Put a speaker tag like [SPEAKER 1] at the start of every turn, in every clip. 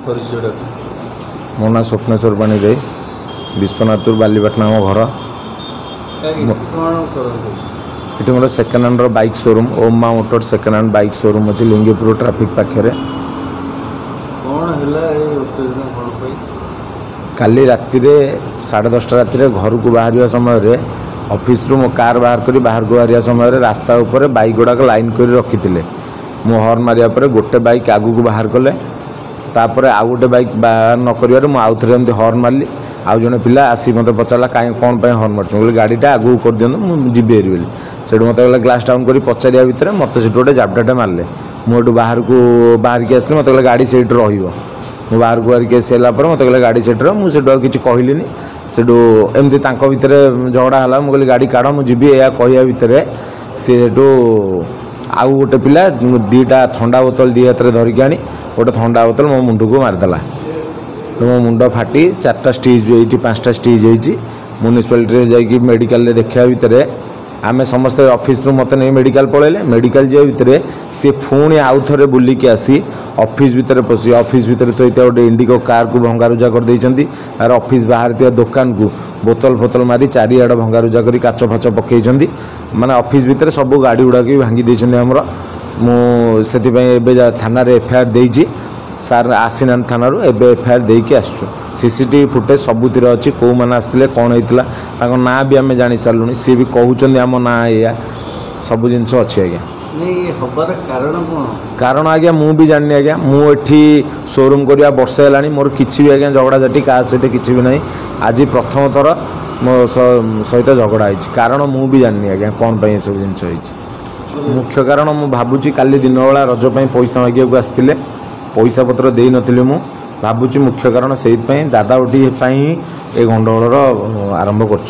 [SPEAKER 1] मो ना स्वप्नेश्वर पाणी दे विश्वनाथपुर बालीपाटना आम घर ये more second hand bike showroom ओम माँ motor second hand bike showroom अच्छे लिंगीपुर ट्राफिक पाखे काली राति 10:30 राति घर को बाहर समय ऑफिस रू मो कार बाहर करी बाहर को बाहर समय रास्ता उपर बाइक गुड़ाक लाइन कर रखी मो हॉर्न मारिया पर गोटे बाइक आगू को बाहर कले तापर आउ गोटे बाइक बाहर न कर आउ थे एमती हॉर्न मारली आउ जड़े पिला आसी मत पचारा कहीं कौन पर हॉर्न मार बोले गाड़ीटा आगू कर दिखाँ मुझे जीवी बोली से मत ग्लास डाउन कर पचारिया भितर मत से गोटे जापटाटे मारे मुझे बाहर को बाहर की आसली मत गाड़ी से मु बाहर को बाहर आसला मत कहले गाड़ी सेठ मुझे किसी कहली से एमती भितर झगड़ा है मुझे गाड़ी काढ़ मुझे या कहया भितर सी आउ गोटे पिला 2टा थंडा बोतल 2 हाथ में धरिकी आनी गोटे थंडा बोतल मो मुंड को मारिदेला मो मुंड फाटी 4टा स्टिच ये 5टा स्टिच होती म्यूनिसिपालिटी जाकि मेडिकल देखा भितर आम समस्त ऑफिस मत नहीं मेडिकल पलैले मेडिकल जा भितर सी पुणी आउ थे बुलिकी आसी ऑफिस भितर पशि ऑफिस भितर तो गोटे इंडिको कार को भंगारुजा कर देइछंती आर ऑफिस बाहर थिया दुकान को बोतल फोतल मारी चारिआड भंगारुजा करी काच फाच पकईछंती माने ऑफिस भितर सब गाड़ी गुड़ा भी भांगी देइछंती हमर मु थाना एफआईआर देइछि सार आसीना थाना एबे एफआईआर देकी आसु सीसीटीवी फुटेज सबुतिर अच्छी कौ मैंने आसते कौन होता ना भी आम जानी सारूँ सी भी कहते आम ना या सब जिनस अच्छी आज्ञा कारण आज्ञा मु भी जानी आज्ञा मुझे शोरूम करवा वर्षे है मोर किसी भी आज्ञा झगड़ा झाटी क्या सहित किसी भी ना आज प्रथम थर मो सहित झगड़ा होती कारण मु भी जानी आज्ञा कौन पर सब जिनस मुख्य कारण मु भावुँ काली दिन बेला रज पैसा मागे को आसते पैसा पत्र दे नी मु भावुँ मुख्य कारण से दादा उठी ए गंडगोल आरंभ कर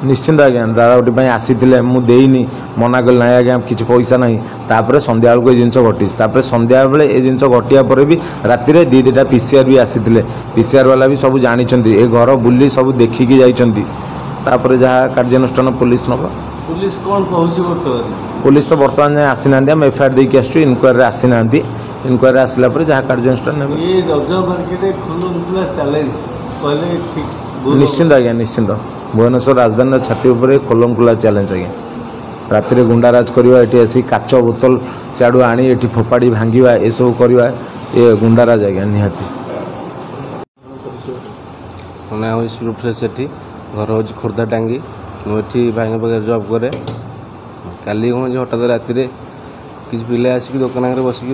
[SPEAKER 1] निश्चिंत आज्ञा दादा उठी आसी मुझे मना कल ना आज्ञा किसी पैसा ना तापर संध्या बेलू ये जिन घटी संध्या बेले ये जिन घटिया भी राति 2-2टा पीसीआर भी आसी पीसीआर वाला भी सब जानी ए घर बुली सब देखिकी जापर जहाँ कार्यानुष्ठान पुलिस नब
[SPEAKER 2] पुलिस कौन कहूँ
[SPEAKER 1] पुलिस तो बर्तमान जाए आसी ना आम एफआईआर देकी आसु इनक्वारी आसी ना इनक्वारी आसला जहाँ कार्यानुष्ठान निश्चिंत आज्ञा निश्चिंत भुवनेश्वर राजधानी छाती उपर खोलमखुला चैलेंज आज्ञा राति गुंडाराज करवा ये आसी काच बोतल सियाड़ू आनी ये फोपाड़ी भांगा ये सब करवा ये गुंडाराज आज्ञा निहाती
[SPEAKER 3] सेठी घर हूँ खोर्धा टांगी मुझे भाई पाखे जॉब करे काली हूँ हठात राति किसी पिला आसिक दुकान आगे बसिक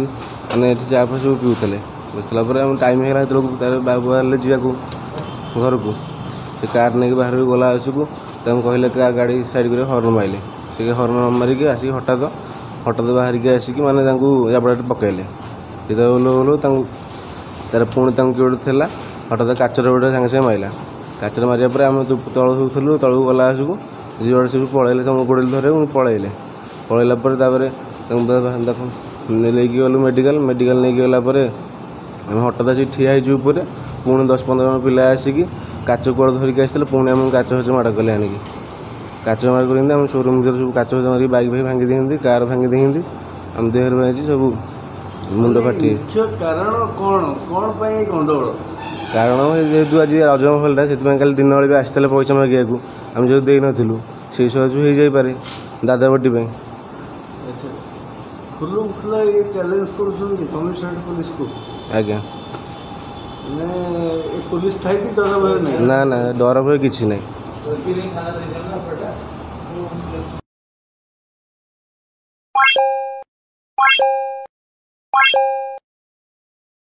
[SPEAKER 3] मैंने चा फा सब पीऊले बसला टाइम है बाहर जावाक घर को से कार नहीं बाहर गला आसकू कहले गाड़ी साइड कर हॉर्न मारे से हॉर्न मारिक आसिक हठात बाहर के आसिक मैंने जापड़ा पकड़े ये ओलो तार पुणी किए था हठात काचर गोटे सागे सागे मारा काचर मारिया पर आम तलू सुलू तलू गला आसकू जुआड़े सब पलैले तुम गोड़े धरे पलैले पलैला देख लेकिन गलु मेडिकल नहीं गला आम हठात आसी ठिया होपर पुणी 10-15 जन पिला आसिक काच कड़ धरिक आसते पुणी आम काच फाच माड़ कले आणिक काच माड़ कर आम शोरूम भर सब काच फाच मार बाइक भाई भांगी दिखती कार भांगी दिखती आम देहर बाजी सब मुंड फाटी कारण जेहेतु आज रज महलटा से कल दिन बेले भी आसते पैसा मागे को आम जो दे नथिलु से सब हो जापे दादा बटी आज्ञा
[SPEAKER 2] पुलिस था कि डर भय
[SPEAKER 3] ना डर भय किसी नहीं।